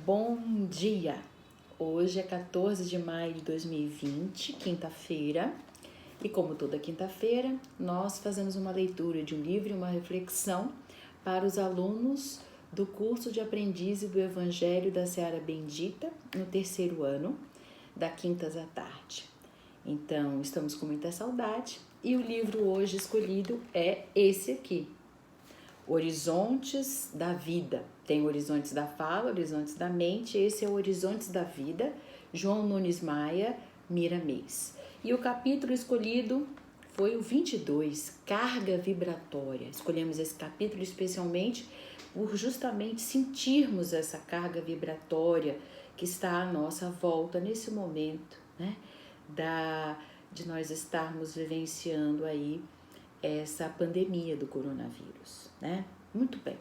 Bom dia! Hoje é 14 de maio de 2020, quinta-feira, e como toda quinta-feira, nós fazemos uma leitura de um livro e uma reflexão para os alunos do curso de aprendiz do Evangelho da Seara Bendita, no terceiro ano, da quintas à tarde. Então, estamos com muita saudade e o livro hoje escolhido é esse aqui, Horizontes da Vida. Tem Horizontes da Fala, Horizontes da Mente, esse é o Horizontes da Vida, João Nunes Maia, Miramês. E o capítulo escolhido foi o 22, Carga Vibratória. Escolhemos esse capítulo especialmente por justamente sentirmos essa carga vibratória que está à nossa volta nesse momento, né? De nós estarmos vivenciando aí essa pandemia do coronavírus, né? Muito bem,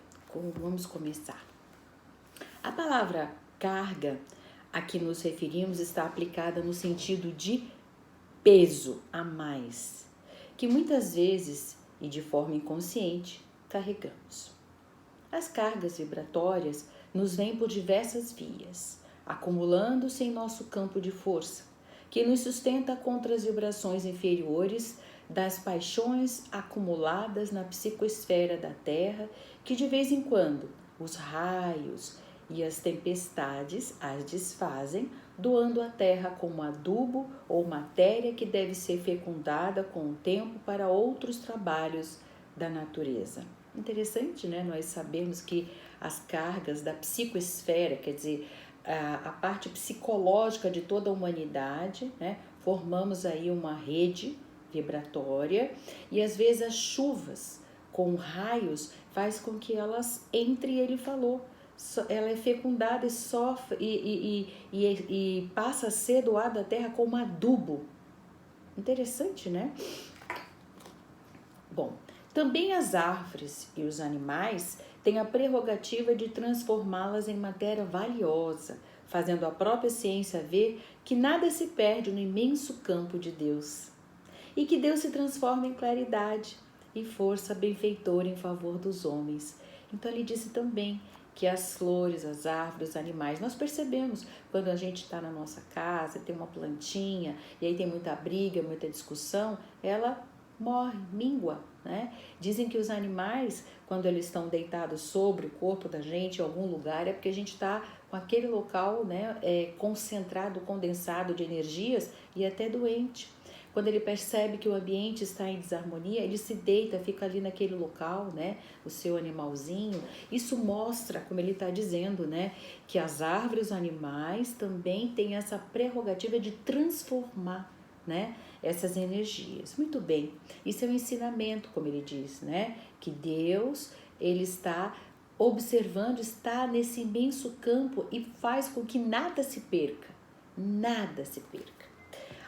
vamos começar. A palavra carga a que nos referimos está aplicada no sentido de peso a mais, que muitas vezes e de forma inconsciente carregamos. As cargas vibratórias nos vêm por diversas vias, acumulando-se em nosso campo de força, que nos sustenta contra as vibrações inferiores das paixões acumuladas na psicosfera da Terra, que de vez em quando os raios e as tempestades as desfazem, doando a Terra como adubo ou matéria que deve ser fecundada com o tempo para outros trabalhos da natureza. Interessante, né? Nós sabemos que as cargas da psicosfera, quer dizer, a parte psicológica de toda a humanidade, né? Formamos aí uma rede vibratória e às vezes as chuvas com raios faz com que elas entre, ele falou, ela é fecundada e sofre e passa a ser doada à terra como adubo. Interessante, né? Bom, também as árvores e os animais têm a prerrogativa de transformá-las em matéria valiosa, fazendo a própria ciência ver que nada se perde no imenso campo de Deus e que Deus se transforma em claridade e força benfeitora em favor dos homens. Então ele disse também que as flores, as árvores, os animais, nós percebemos quando a gente está na nossa casa, tem uma plantinha e aí tem muita briga, muita discussão, ela morre, míngua, né? Dizem que os animais, quando eles estão deitados sobre o corpo da gente em algum lugar, é porque a gente está com aquele local, né, concentrado, condensado de energias e até doente. Quando ele percebe que o ambiente está em desarmonia, ele se deita, fica ali naquele local, né? O seu animalzinho. Isso mostra, como ele está dizendo, né? Que as árvores, os animais também têm essa prerrogativa de transformar, né? Essas energias. Muito bem. Isso é um ensinamento, como ele diz, né? Que Deus, ele está observando, está nesse imenso campo e faz com que nada se perca. Nada se perca.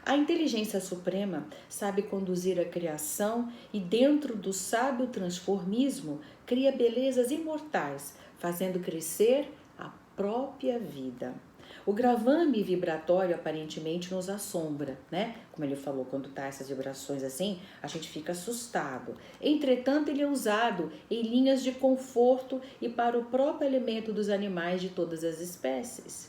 A inteligência suprema sabe conduzir a criação e dentro do sábio transformismo cria belezas imortais, fazendo crescer a própria vida. O gravame vibratório aparentemente nos assombra, né? Como ele falou, quando tá essas vibrações assim, a gente fica assustado. Entretanto, ele é usado em linhas de conforto e para o próprio alimento dos animais de todas as espécies.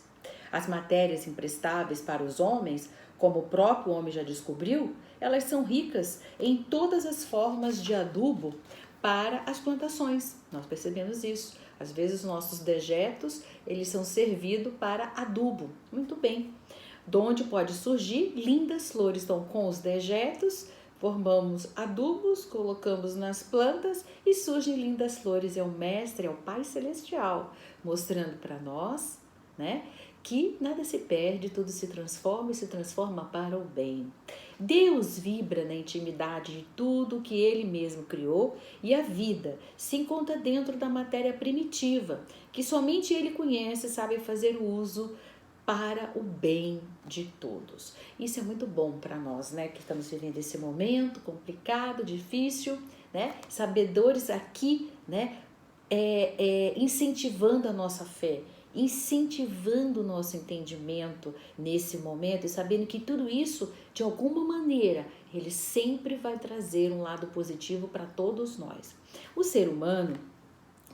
As matérias imprestáveis para os homens, como o próprio homem já descobriu, elas são ricas em todas as formas de adubo para as plantações. Nós percebemos isso. Às vezes os nossos dejetos, eles são servidos para adubo. Muito bem. De onde pode surgir lindas flores. Então, com os dejetos, formamos adubos, colocamos nas plantas e surgem lindas flores. É o Mestre, é o Pai Celestial, mostrando para nós, né, que nada se perde, tudo se transforma e se transforma para o bem. Deus vibra na intimidade de tudo que Ele mesmo criou e a vida se encontra dentro da matéria primitiva, que somente Ele conhece e sabe fazer uso para o bem de todos. Isso é muito bom para nós, né, que estamos vivendo esse momento complicado, difícil, né, sabedores aqui, né, incentivando a nossa fé, incentivando o nosso entendimento nesse momento e sabendo que tudo isso, de alguma maneira, ele sempre vai trazer um lado positivo para todos nós. O ser humano,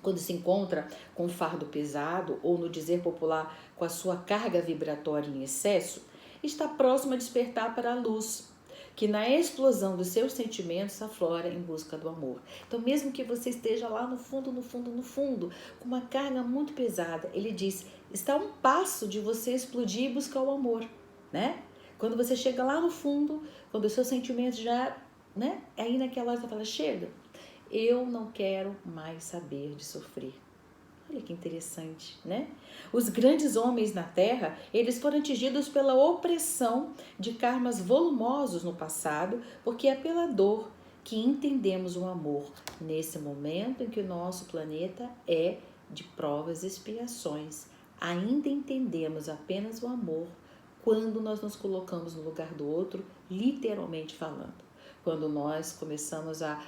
quando se encontra com um fardo pesado, ou no dizer popular, com a sua carga vibratória em excesso, está próximo a despertar para a luz, que na explosão dos seus sentimentos aflora em busca do amor. Então, mesmo que você esteja lá no fundo, no fundo, no fundo, com uma carga muito pesada, ele diz, está a um passo de você explodir e buscar o amor, né? Quando você chega lá no fundo, quando os seus sentimentos já, né? Aí naquela hora você fala, chega, eu não quero mais saber de sofrer. Olha que interessante, né? Os grandes homens na Terra, eles foram atingidos pela opressão de karmas volumosos no passado, porque é pela dor que entendemos o amor nesse momento em que o nosso planeta é de provas e expiações. Ainda entendemos apenas o amor quando nós nos colocamos no lugar do outro, literalmente falando. Quando nós começamos a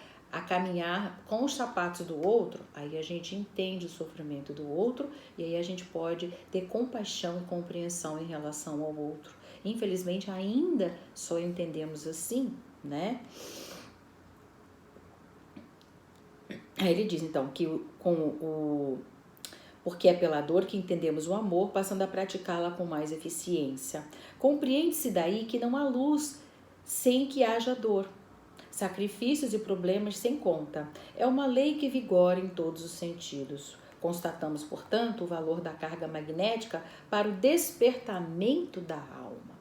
caminhar com os sapatos do outro, aí a gente entende o sofrimento do outro e aí a gente pode ter compaixão e compreensão em relação ao outro. Infelizmente, ainda só entendemos assim, né? Aí ele diz, então, que porque é pela dor que entendemos o amor, passando a praticá-la com mais eficiência. Compreende-se daí que não há luz sem que haja dor, sacrifícios e problemas sem conta. É uma lei que vigora em todos os sentidos. Constatamos, portanto, o valor da carga magnética para o despertamento da alma.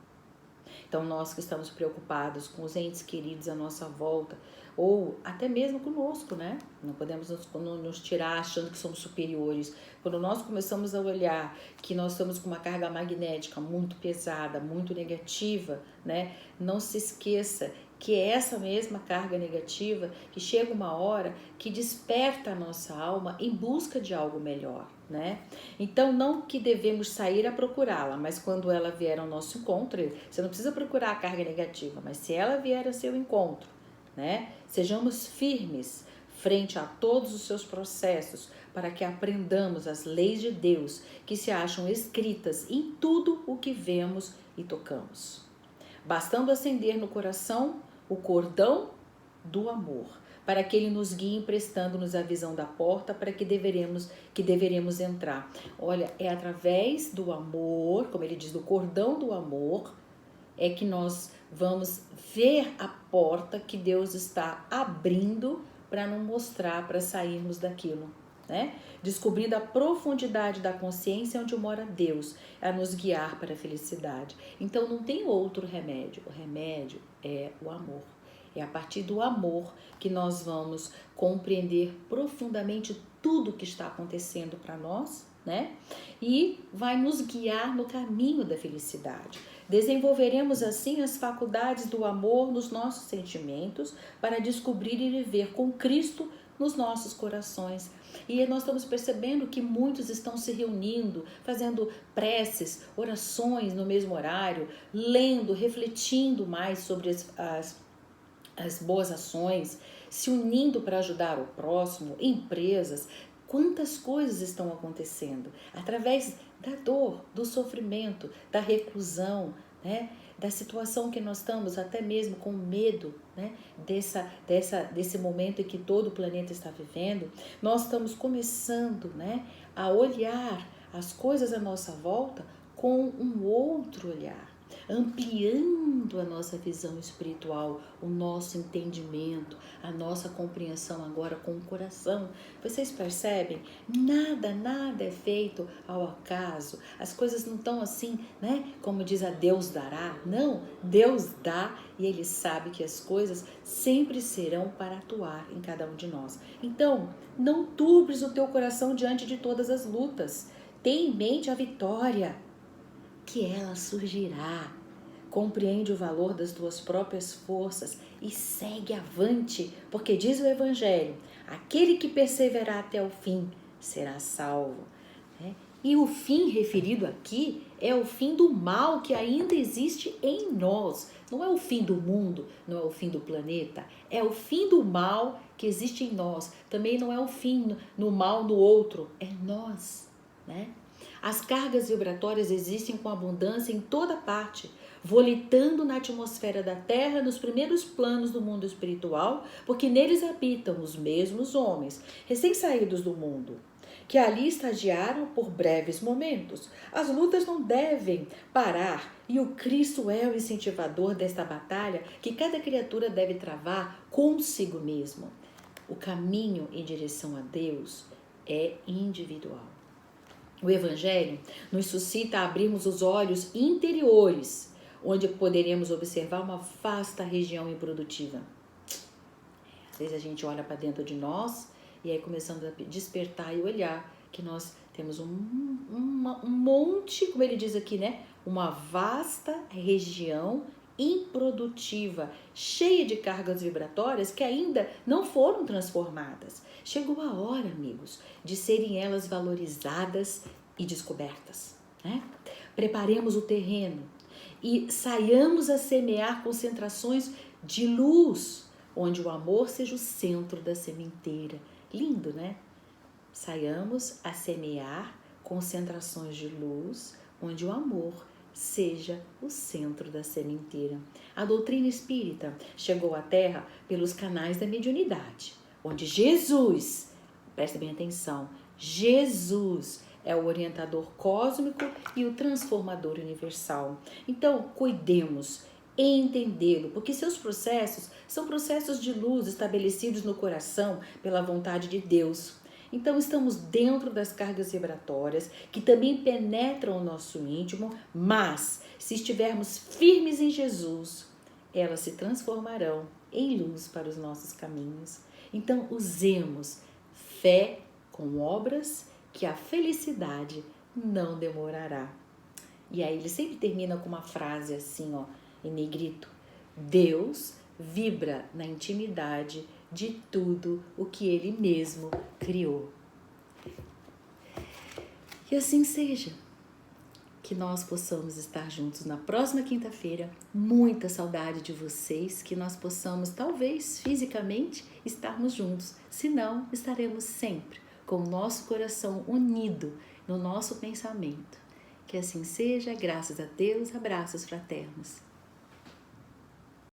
Então, nós que estamos preocupados com os entes queridos à nossa volta, ou até mesmo conosco, né? Não podemos nos tirar achando que somos superiores. Quando nós começamos a olhar que nós estamos com uma carga magnética muito pesada, muito negativa, né? Não se esqueça que é essa mesma carga negativa que chega uma hora que desperta a nossa alma em busca de algo melhor, né? Então, não que devemos sair a procurá-la, mas quando ela vier ao nosso encontro, você não precisa procurar a carga negativa, mas se ela vier ao seu encontro, né? Sejamos firmes frente a todos os seus processos para que aprendamos as leis de Deus que se acham escritas em tudo o que vemos e tocamos. Bastando acender no coração o cordão do amor, para que ele nos guie emprestando-nos a visão da porta para que deveremos entrar. Olha, é através do amor, como ele diz, do cordão do amor, é que nós vamos ver a porta que Deus está abrindo para nos mostrar, para sairmos daquilo, né? Descobrindo a profundidade da consciência onde mora Deus, a nos guiar para a felicidade. Então não tem outro remédio, o remédio é o amor. É a partir do amor que nós vamos compreender profundamente tudo que está acontecendo para nós, né? E vai nos guiar no caminho da felicidade. Desenvolveremos assim as faculdades do amor nos nossos sentimentos para descobrir e viver com Cristo nos nossos corações. E nós estamos percebendo que muitos estão se reunindo, fazendo preces, orações no mesmo horário, lendo, refletindo mais sobre as boas ações, se unindo para ajudar o próximo, empresas. Quantas coisas estão acontecendo através da dor, do sofrimento, da reclusão, né? Da situação que nós estamos, até mesmo com medo, né? Desse momento em que todo o planeta está vivendo. Nós estamos começando, né? A olhar as coisas à nossa volta com um outro olhar, ampliando a nossa visão espiritual, o nosso entendimento, a nossa compreensão agora com o coração. Vocês percebem? Nada é feito ao acaso. As coisas não estão assim, né? Como diz a Deus dará. Não, Deus dá e Ele sabe que as coisas sempre serão para atuar em cada um de nós. Então, não turbes o teu coração diante de todas as lutas. Tenha em mente a vitória, que ela surgirá. Compreende o valor das tuas próprias forças e segue avante, porque diz o Evangelho, aquele que perseverar até o fim será salvo. E o fim referido aqui é o fim do mal que ainda existe em nós. Não é o fim do mundo, não é o fim do planeta, é o fim do mal que existe em nós. Também não é o fim no mal no outro, é nós, né? As cargas vibratórias existem com abundância em toda parte, volitando na atmosfera da Terra nos primeiros planos do mundo espiritual, porque neles habitam os mesmos homens, recém-saídos do mundo, que ali estagiaram por breves momentos. As lutas não devem parar e o Cristo é o incentivador desta batalha que cada criatura deve travar consigo mesmo. O caminho em direção a Deus é individual. O Evangelho nos suscita a abrirmos os olhos interiores, onde poderemos observar uma vasta região improdutiva. Às vezes a gente olha para dentro de nós e aí começamos a despertar e olhar que nós temos um monte, como ele diz aqui, né? Uma vasta região improdutiva, cheia de cargas vibratórias que ainda não foram transformadas. Chegou a hora, amigos, de serem elas valorizadas e descobertas, né? Preparemos o terreno e saiamos a semear concentrações de luz, onde o amor seja o centro da sementeira. Lindo, né? Saiamos a semear concentrações de luz, onde o amor seja o centro da sementeira. A doutrina espírita chegou à Terra pelos canais da mediunidade, onde Jesus, presta bem atenção, Jesus é o orientador cósmico e o transformador universal. Então, cuidemos em entendê-lo, porque seus processos são processos de luz estabelecidos no coração pela vontade de Deus. Então, estamos dentro das cargas vibratórias que também penetram o nosso íntimo, mas se estivermos firmes em Jesus, elas se transformarão em luz para os nossos caminhos. Então, usemos fé com obras que a felicidade não demorará. E aí ele sempre termina com uma frase assim, ó, em negrito: Deus vibra na intimidade de tudo o que Ele mesmo criou. E assim seja. Que nós possamos estar juntos na próxima quinta-feira. Muita saudade de vocês, que nós possamos, talvez fisicamente, estarmos juntos. Se não, estaremos sempre com o nosso coração unido no nosso pensamento. Que assim seja, graças a Deus, abraços fraternos.